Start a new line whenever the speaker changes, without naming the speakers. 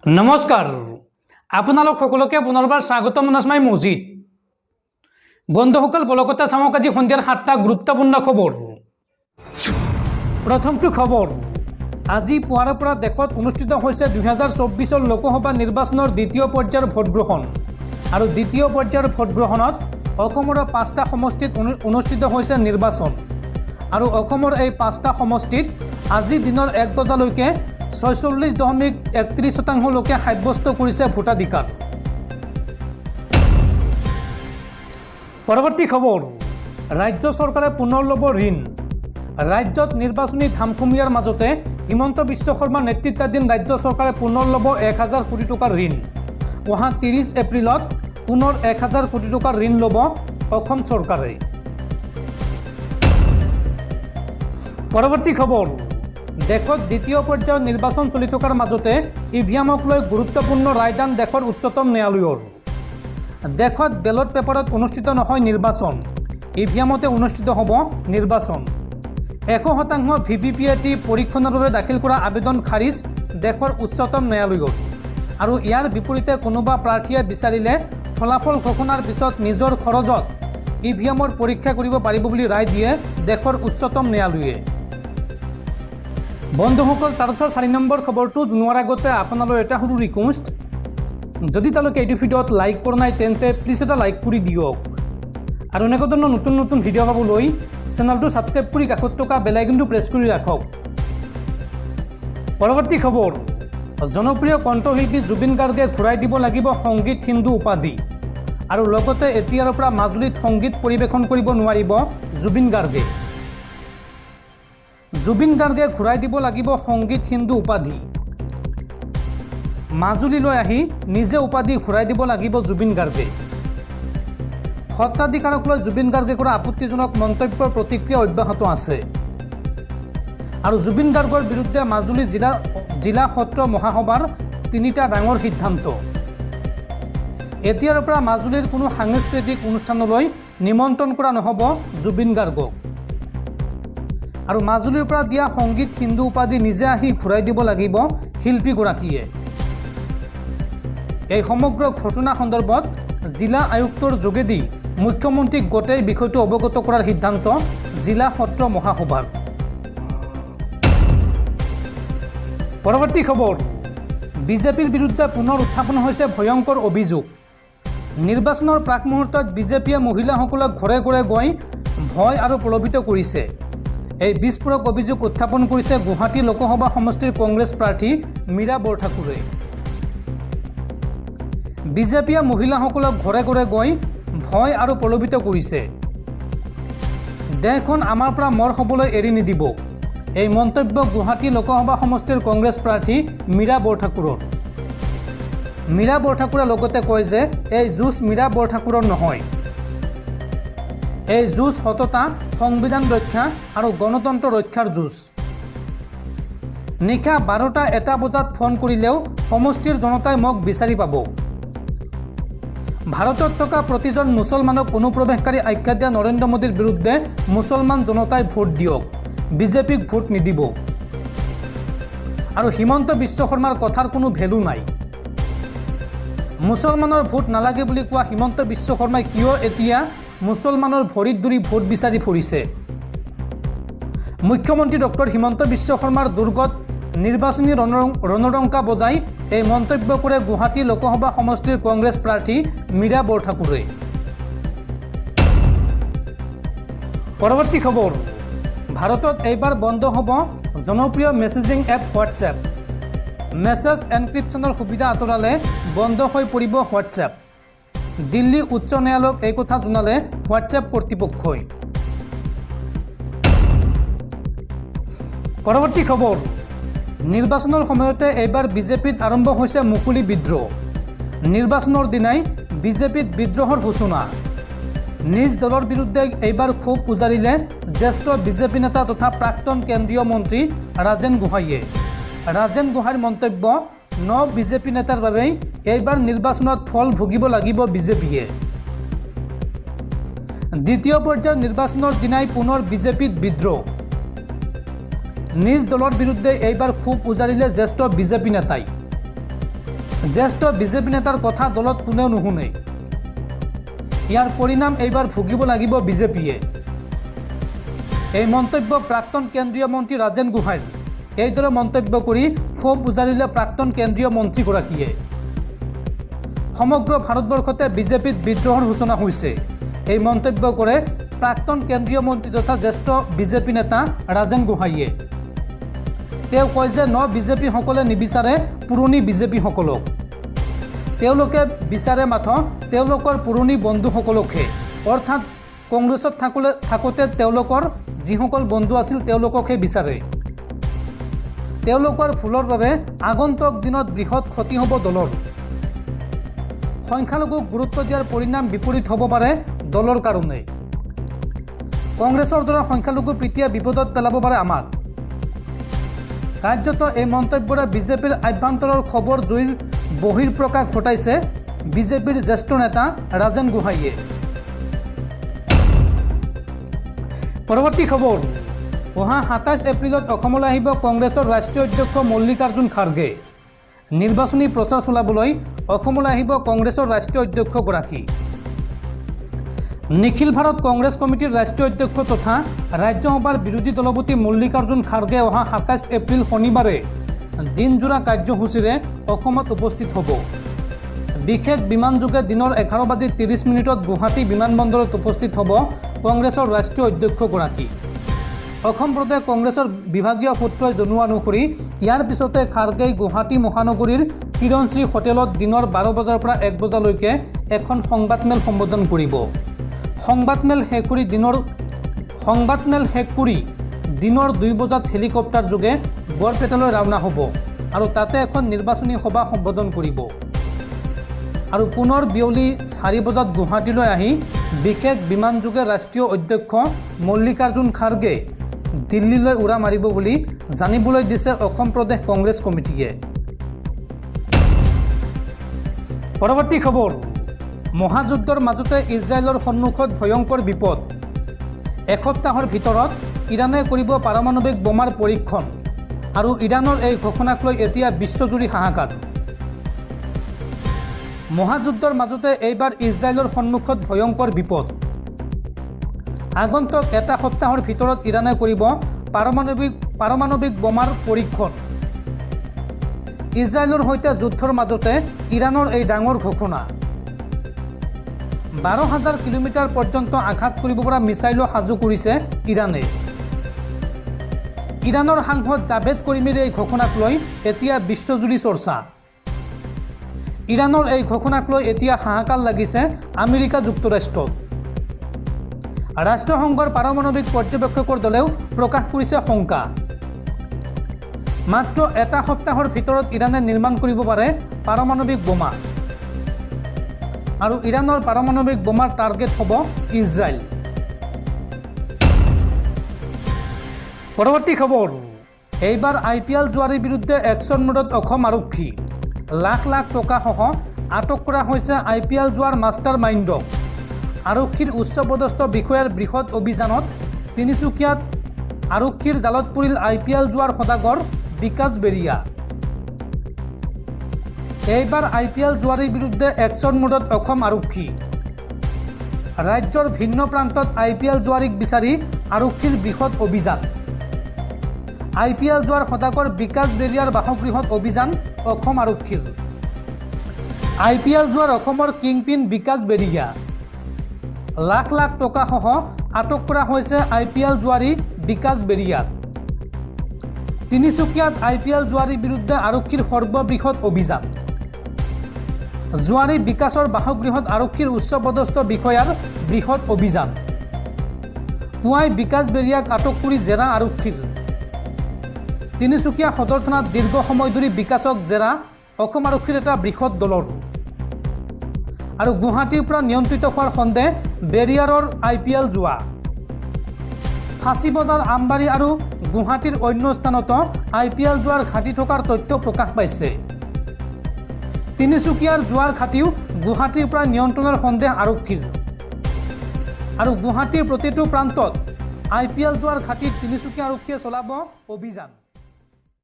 নমস্কাৰ আপোনালোক সকলোকে পুনৰবাৰ স্বাগতম জনাই মজিদ বন্ধুসকল বলকতে চাওক আজি সন্ধিয়াৰ 7টা গুৰুত্বপূৰ্ণ খবৰ। প্ৰথমটো খবৰ, আজি পুৱাৰ পৰা দেশত অনুষ্ঠিত হৈছে 2024 লোকসভা নিৰ্বাচনৰ দ্বিতীয় পৰ্যায়ৰ ভোটগ্ৰহণ আৰু দ্বিতীয় পৰ্যায়ৰ ভোটগ্ৰহণত অসমৰ 5টা সমষ্টিত অনুষ্ঠিত হৈছে নিৰ্বাচন আৰু অসমৰ এই 5টা সমষ্টিত আজি দিনৰ 1 বজালৈকে 46.31% লোকে সাব্যস্ত কৰিছে ভোটাধিকাৰ। পৰৱৰ্তী খবৰ, ৰাজ্য চৰকাৰে পুনৰ ল'ব ঋণ। ৰাজ্যত নিৰ্বাচনী ধামখুমীয়াৰ মাজতে হিমন্ত বিশ্ব শৰ্মাৰ নেতৃত্বাধীন ৰাজ্য চৰকাৰে পুনৰ ল'ব 1000 কোটি টকাৰ ঋণ। অহা 30 এপ্ৰিলত পুনৰ 1000 কোটি টকাৰ ঋণ ল'ব অসম চৰকাৰে। পৰৱৰ্তী খবৰ, দেশত দ্বিতীয় পৰ্যায়ৰ নিৰ্বাচন চলি থকাৰ মাজতে ইভিএমক লৈ গুৰুত্বপূৰ্ণ ৰায়দান দেশৰ উচ্চতম ন্যায়ালয়ৰ। দেশত বেলট পেপাৰত অনুষ্ঠিত নহয় নিৰ্বাচন, ইভিএমতে অনুষ্ঠিত হ'ব নিৰ্বাচন। 100% ভিভিপিএটি পৰীক্ষণৰ বাবে দাখিল কৰা আবেদন খাৰিজ দেশৰ উচ্চতম ন্যায়ালয়ৰ আৰু ইয়াৰ বিপৰীতে কোনোবা প্ৰাৰ্থীয়ে বিচাৰিলে ফলাফল ঘোষণাৰ পিছত নিজৰ খৰচত ইভিএমৰ পৰীক্ষা কৰিব পাৰিব বুলি ৰায় দিয়ে দেশৰ উচ্চতম ন্যায়ালয়ে। বন্ধুসকল, তাৰপিছত 4 নম্বৰ খবৰটো জনোৱাৰ আগতে আপোনালোকৰ এটা সৰু ৰিকুৱেষ্ট, যদি তেওঁলোকে এইটো ভিডিঅ'ত লাইক কৰা নাই তেন্তে প্লিজ এটা লাইক কৰি দিয়ক আৰু এনেকুৱা ধৰণৰ নতুন নতুন ভিডিঅ' পাবলৈ চেনেলটো ছাবস্ক্ৰাইব কৰি কাষত থকা বেল আইকনটো প্ৰেছ কৰি ৰাখক। পৰৱৰ্তী খবৰ, জনপ্ৰিয় কণ্ঠশিল্পী জুবিন গাৰ্গে ঘূৰাই দিব লাগিব সংগীত হিন্দু উপাধি আৰু লগতে এতিয়াৰ পৰা মাজুলীত সংগীত পৰিৱেশন কৰিব নোৱাৰিব জুবিন গাৰ্গে। জুবিন গাৰ্গে ঘূৰাই দিব লাগিব সংগীত হিন্দু উপাধি। মাজুলীলৈ আহি নিজে উপাধি ঘূৰাই দিব লাগিব জুবিন গাৰ্গে। সত্ৰাধিকাৰক লৈ জুবিন গাৰ্গে কৰা আপত্তিজনক মন্তব্যৰ প্ৰতিক্ৰিয়া অব্যাহত আছে আৰু জুবিন গাৰ্গৰ বিৰুদ্ধে মাজুলী জিলা সত্ৰ মহাসভাৰ 3টা ডাঙৰ সিদ্ধান্ত। এতিয়াৰ পৰা মাজুলীৰ কোনো সাংস্কৃতিক অনুষ্ঠানলৈ নিমন্ত্ৰণ কৰা নহ'ব জুবিন গাৰ্গক আৰু মাজুলীৰ পৰা দিয়া সংগীত হিন্দু উপাধি নিজে আহি ঘূৰাই দিব লাগিব শিল্পীগৰাকীয়ে। এই সমগ্ৰ ঘটনা সন্দৰ্ভত জিলা আয়ুক্তৰ যোগেদি মুখ্যমন্ত্ৰীক গোটেই বিষয়টো অৱগত কৰাৰ সিদ্ধান্ত জিলা সত্ৰ মহাসভাৰ। পৰৱৰ্তী খবৰ, বিজেপিৰ বিৰুদ্ধে পুনৰ উত্থাপন হৈছে ভয়ংকৰ অভিযোগ। নিৰ্বাচনৰ প্ৰাক মুহূৰ্তত বিজেপিয়ে মহিলাসকলক ঘৰে ঘৰে গৈ ভয় আৰু প্ৰলোভিত কৰিছে। এই বিস্ফোৰক অভিযোগ উত্থাপন কৰিছে গুৱাহাটী লোকসভা সমষ্টিৰ কংগ্ৰেছ প্ৰাৰ্থী মীৰা বৰঠাকুৰে। বিজেপিয়ে মহিলাসকলক ঘৰে ঘৰে গৈ ভয় আৰু প্ৰলোভিত কৰিছে। দেশখন আমাৰ পৰা মৰ হ'বলৈ এৰি নিদিব, এই মন্তব্য গুৱাহাটী লোকসভা সমষ্টিৰ কংগ্ৰেছ প্ৰাৰ্থী মীৰা বৰঠাকুৰৰ। মীৰা বৰঠাকুৰে লগতে কয় যে এই যুঁজ মীৰা বৰঠাকুৰৰ নহয়, এই যুঁজ সততা, সংবিধান ৰক্ষা আৰু গণতন্ত্ৰ ৰক্ষাৰ যুঁজ। নিশা 12টা বজাত ফোন কৰিলেও সমষ্টিৰ জনতাই মোক বিচাৰি পাব। ভাৰতত থকা প্ৰতিজন মুছলমানক অনুপ্ৰৱেশকাৰী আখ্যা দিয়া নৰেন্দ্ৰ মোদীৰ বিৰুদ্ধে মুছলমান জনতাই ভোট দিয়ক, বিজেপিক ভোট নিদিব। আৰু হিমন্ত বিশ্ব শৰ্মাৰ কথাৰ কোনো ভেলু নাই। মুছলমানৰ ভোট নালাগে বুলি কোৱা হিমন্ত বিশ্ব শৰ্মাই কিয় এতিয়া মুছলমানৰ ভৰিত ধৰি ভোট বিচাৰি ফুৰিছে? মুখ্যমন্ত্ৰী ডক্টৰ হিমন্ত বিশ্ব শৰ্মাৰ দুৰ্গত নিৰ্বাচনী ৰণৰংকা বজাই এই মন্তব্য কৰে গুৱাহাটী লোকসভা সমষ্টিৰ কংগ্ৰেছ প্ৰাৰ্থী মীৰা বৰঠাকুৰে। পৰৱৰ্তী খবৰ, ভাৰতত এইবাৰ বন্ধ হ'ব জনপ্ৰিয় মেছেজিং এপ হোৱাটছএপ। মেছেজ এনক্ৰিপশ্যনৰ সুবিধা আঁতৰালে বন্ধ হৈ পৰিব হোৱাটছএপ। দিল্লী উচ্চ ন্যায়ালয়ক এই কথা জনালে হোৱাটছএপ কৰ্তৃপক্ষই। পৰৱৰ্তী খবৰ, নিৰ্বাচনৰ সময়তে এইবাৰ বিজেপিত আৰম্ভ হৈছে মুকলি বিদ্ৰোহ। নিৰ্বাচনৰ দিনাই বিজেপিত বিদ্ৰোহৰ সূচনা। নিজ দলৰ বিৰুদ্ধে এইবাৰ ক্ষোভ উজাৰিলে জ্যেষ্ঠ বিজেপি নেতা তথা প্ৰাক্তন কেন্দ্ৰীয় মন্ত্ৰী ৰাজেন গোহাঁইয়ে। ৰাজেন গোহাঁইৰ মন্তব্য, বিজেপি নেতাৰ বাবেই এইবাৰ নিৰ্বাচনত ফল ভুগিব লাগিব বিজেপিয়ে। দ্বিতীয় পৰ্যায়ৰ নিৰ্বাচনৰ দিনাই পুনৰ বিজেপিত বিদ্ৰোহ। নিজ দলৰ বিৰুদ্ধে এইবাৰ ক্ষোভ উজাৰিলে জ্যেষ্ঠ বিজেপি নেতাই। জ্যেষ্ঠ বিজেপি নেতাৰ কথা দলত কোনেও নুশুনে। ইয়াৰ পৰিণাম এইবাৰ ভুগিব লাগিব বিজেপিয়ে। এই মন্তব্য প্ৰাক্তন কেন্দ্ৰীয় মন্ত্ৰী ৰাজেন গোহাঁইৰ। এইদৰে মন্তব্য কৰি ক্ষোভ উজাৰিলে প্ৰাক্তন কেন্দ্ৰীয় মন্ত্ৰীগৰাকীয়ে। সমগ্ৰ ভাৰতবৰ্ষতে বিজেপিত বিদ্ৰোহৰ সূচনা হৈছে। এই মন্তব্য কৰে প্ৰাক্তন কেন্দ্ৰীয় মন্ত্ৰী তথা জ্যেষ্ঠ বিজেপি নেতা ৰাজেন গোহাঁইয়ে। তেওঁ কয় যে বিজেপিসকলে নিবিচাৰে পুৰণি বিজেপিসকলক। তেওঁলোকে বিচাৰে মাথো তেওঁলোকৰ পুৰণি বন্ধুসকলকহে, অৰ্থাৎ কংগ্ৰেছত থাকোঁতে তেওঁলোকৰ যিসকল বন্ধু আছিল তেওঁলোককহে বিচাৰে। তেওঁলোকৰ ভুলৰ বাবে আগন্তুক দিনত বৃহৎ ক্ষতি হ'ব দলৰ। সংখ্যালঘুক গুৰুত্ব দিয়াৰ পৰিণাম বিপৰীত হ'ব পাৰে দলৰ কাৰণে। কংগ্ৰেছৰ দৰে সংখ্যালঘু প্ৰীতিয়ে বিপদত পেলাব পাৰে আমাক। কাৰ্যত এই মন্তব্যৰে বিজেপিৰ আভ্যন্তৰৰ খবৰ জুইৰ বহিঃপ্ৰকাশ ঘটাইছে বিজেপিৰ জ্যেষ্ঠ নেতা ৰাজেন গোহাঁইয়ে। পৰৱৰ্তী খবৰ, অহা 27 এপ্ৰিলত অসমলৈ আহিব কংগ্ৰেছৰ ৰাষ্ট্ৰীয় অধ্যক্ষ মল্লিকাৰ্জুন খাৰ্গে। নিৰ্বাচনী প্ৰচাৰ চলাবলৈ অসমলৈ আহিব কংগ্ৰেছৰ ৰাষ্ট্ৰীয় অধ্যক্ষগৰাকী। নিখিল ভাৰত কংগ্ৰেছ কমিটিৰ ৰাষ্ট্ৰীয় অধ্যক্ষ তথা ৰাজ্যসভাৰ বিৰোধী দলপতি মল্লিকাৰ্জুন খাৰ্গে অহা 27 এপ্ৰিল শনিবাৰে দিনজোৰা কাৰ্যসূচীৰে অসমত উপস্থিত হ'ব। বিশেষ বিমানযোগে দিনৰ 11:30 গুৱাহাটী বিমানবন্দৰত উপস্থিত হ'ব কংগ্ৰেছৰ ৰাষ্ট্ৰীয় অধ্যক্ষগৰাকী। অসম প্ৰদেশ কংগ্ৰেছৰ বিভাগীয় সূত্ৰই জনোৱা অনুসৰি ইয়াৰ পিছতে খাৰ্গেই গুৱাহাটী মহানগৰীৰ কিৰণশ্ৰী হোটেলত দিনৰ 12 বজাৰ পৰা 1 বজালৈকে এখন সংবাদমেল সম্বোধন কৰিব। সংবাদমেল শেষ কৰি দিনৰ 2 বজাত হেলিকপ্টাৰ যোগে বৰপেটালৈ ৰাওনা হ'ব আৰু তাতে এখন নিৰ্বাচনী সভা সম্বোধন কৰিব। আৰু পুনৰ বিয়লি 4 বজাত গুৱাহাটীলৈ আহি বিশেষ বিমানযোগে ৰাষ্ট্ৰীয় অধ্যক্ষ মল্লিকাৰ্জুন খাৰ্গে দিল্লীলৈ উৰা মাৰিব বুলি জানিবলৈ দিছে অসম প্ৰদেশ কংগ্ৰেছ কমিটিয়ে। পৰৱৰ্তী খবৰ, মহাযুদ্ধৰ মাজতে ইজৰাইলৰ সন্মুখত ভয়ংকৰ বিপদ। এসপ্তাহৰ ভিতৰত ইৰাণে কৰিব পাৰমাণৱিক বোমাৰ পৰীক্ষণ আৰু ইৰাণৰ এই ঘোষণাক লৈ এতিয়া বিশ্বজুৰি হাহাকাৰ। মহাযুদ্ধৰ মাজতে এইবাৰ ইজৰাইলৰ সন্মুখত ভয়ংকৰ বিপদ। আগন্তুক এটা সপ্তাহৰ ভিতৰত ইৰাণে কৰিব পাৰমাণৱিক বোমাৰ পৰীক্ষণ। ইজৰাইলৰ সৈতে যুদ্ধৰ মাজতে ইৰাণৰ এই ডাঙৰ ঘোষণা। 12,000 কিলোমিটাৰ পৰ্যন্ত আঘাত কৰিব পৰা মিছাইলো সাজু কৰিছে ইৰাণে। ইৰাণৰ সাংসদ জাভেদ কৰিমীৰ এই ঘোষণাক লৈ এতিয়া বিশ্বজুৰি চৰ্চা। ইৰাণৰ এই ঘোষণাক লৈ এতিয়া হাহাকাৰ লাগিছে আমেৰিকা যুক্তৰাষ্ট্ৰত। ৰাষ্ট্ৰসংঘৰ পাৰমাণৱিক পৰ্যবেক্ষকৰ দলেও প্ৰকাশ কৰিছে শংকা। মাত্ৰ এটা সপ্তাহৰ ভিতৰত ইৰাণে নিৰ্মাণ কৰিব পাৰে পাৰমাণৱিক বোমা আৰু ইৰাণৰ পাৰমাণৱিক বোমাৰ টাৰ্গেট হ'ব ইজৰাইল। পৰৱৰ্তী খবৰ, এইবাৰ IPL জুৱাৰীৰ বিৰুদ্ধে একশ্যন মোডত অসম আৰক্ষী। লাখ লাখ টকাসহ আটক কৰা হৈছে IPL জুৱাৰ মাষ্টাৰ মাইণ্ডক। আৰক্ষীৰ উচ্চপদস্থ বিষয়াৰ বৃহৎ অভিযানত তিনিচুকীয়াত আৰক্ষীৰ জালত পৰিল IPL জুৱাৰ সদাগৰ বিকাশ বেৰিয়া। এইবাৰ IPL জুৱাৰীৰ বিৰুদ্ধে একশ্যন মোডত অসম আৰক্ষী। ৰাজ্যৰ ভিন্ন প্ৰান্তত IPL জুৱাৰীক বিচাৰি আৰক্ষীৰ বৃহৎ অভিযান। IPL জুৱাৰ সদাগৰ বিকাশ বেৰিয়াৰ বাসগৃহত অভিযান অসম আৰক্ষীৰ। IPL জুৱাৰ অসমৰ কিংপিন বিকাশ বেৰিয়া। লাখ লাখ টকাসহ আটক কৰা হৈছে IPL জুৱাৰী বিকাশ বেৰিয়াক। তিনিচুকীয়াত IPL জুৱাৰীৰ বিৰুদ্ধে আৰক্ষীৰ সৰ্ববৃহৎ অভিযান। জুৱাৰী বিকাশৰ বাসগৃহত আৰক্ষীৰ উচ্চপদস্থ বিষয়াৰ বৃহৎ অভিযান। পুৱাই বিকাশ বেৰিয়াক আটক কৰি জেৰা আৰক্ষীৰ। তিনিচুকীয়া সদৰ থানাত দীৰ্ঘ সময় ধৰি বিকাশক জেৰা অসম আৰক্ষীৰ এটা বৃহৎ দলৰ। আৰু গুৱাহাটীৰ পৰা নিয়ন্ত্ৰিত হোৱাৰ সন্দেহ বেৰিয়াৰৰ IPL জুৱা। ফাঁচী বজাৰ আমবাৰী আৰু গুৱাহাটীৰ অন্য স্থানতো IPL জুৱাৰ ঘাটি থকাৰ তথ্য প্ৰকাশ পাইছে। তিনিচুকীয়াৰ জুৱাৰ ঘাটিও গুৱাহাটীৰ পৰা নিয়ন্ত্ৰণৰ সন্দেহ আৰক্ষীৰ। আৰু গুৱাহাটীৰ প্ৰতিটো প্ৰান্তত IPL জুৱাৰ ঘাটিত তিনিচুকীয়া আৰক্ষীয়ে চলাব অভিযান।